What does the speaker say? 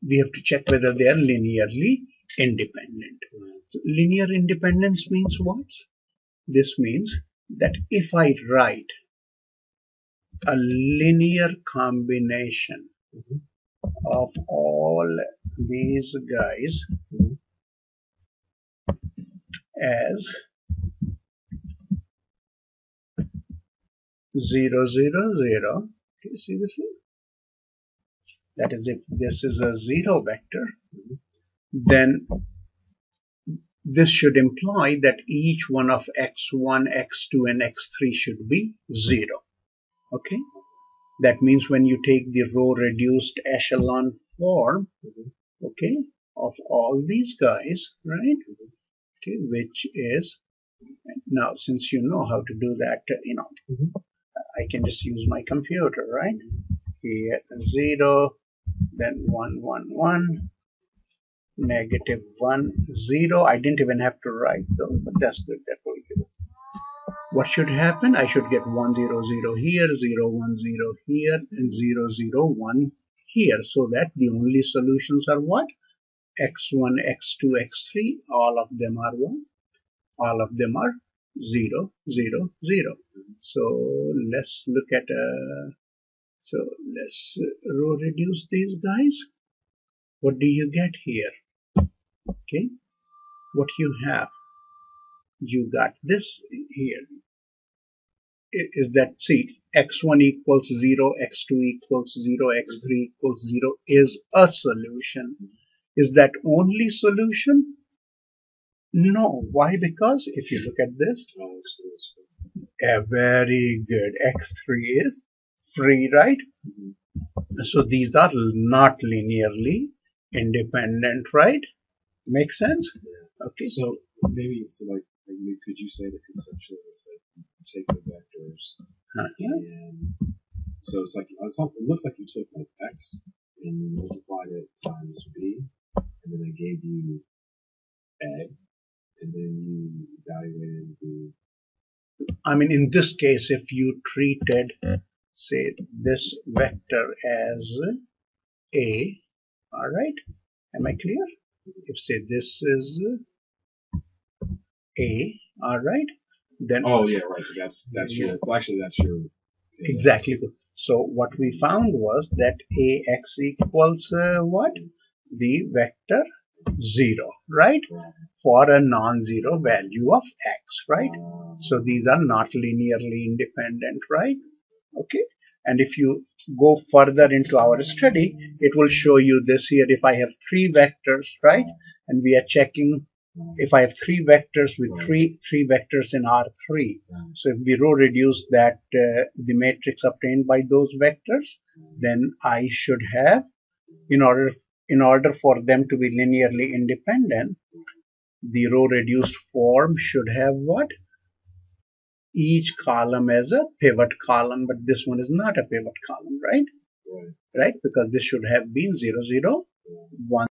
we have to check whether they are linearly independent. So linear independence means what? This means that if I write a linear combination of all these guys as 0, 0, 0, do you see this here? That is, if this is a 0 vector, then this should imply that each one of x1, x2 and x3 should be 0. Okay, that means when you take the row reduced echelon form, okay, of all these guys, right, okay, which is, now since you know how to do that, I can just use my computer, right? Here 0, then 1, 1, 1, negative 1, 0. I didn't even have to write those, but that's good. That will give us. What should happen? I should get 1, 0, 0 here, 0, 1, 0 here, and 0, 0, 1 here. So that the only solutions are what? x1, x2, x3. All of them are what? All of them are 0, 0, 0. So let's look at so let's row reduce these guys. What do you get here? Okay, what you have, you got this here, is that, see, x1 equals 0, x2 equals 0, x3 equals 0 is a solution. Is that only solution? No. Why? Because if you look at this, very good, x3 is free, right? So these are not linearly independent, right? Makes sense? Okay. So maybe could you say that conceptually it's like you take the vectors and so it's like it looks like you took like x and you multiplied it times b and then it gave you a and then you evaluated the. I mean, in this case, if you treated, say, this vector as a, all right, am I clear? If say this is a, all right, then oh yeah, right, because that's your, well, actually that's your exactly. So what we found was that ax equals what? The vector 0, right? For a non-zero value of x, right? So these are not linearly independent, right? Okay. And if you go further into our study, it will show you this here. If I have 3 vectors, right, and we are checking if I have 3 vectors with three vectors in R3, so if we row reduce that the matrix obtained by those vectors, then I should have, in order for them to be linearly independent, the row reduced form should have what? Each column as a pivot column, but this one is not a pivot column, right? Right, because this should have been 0, 0, 1.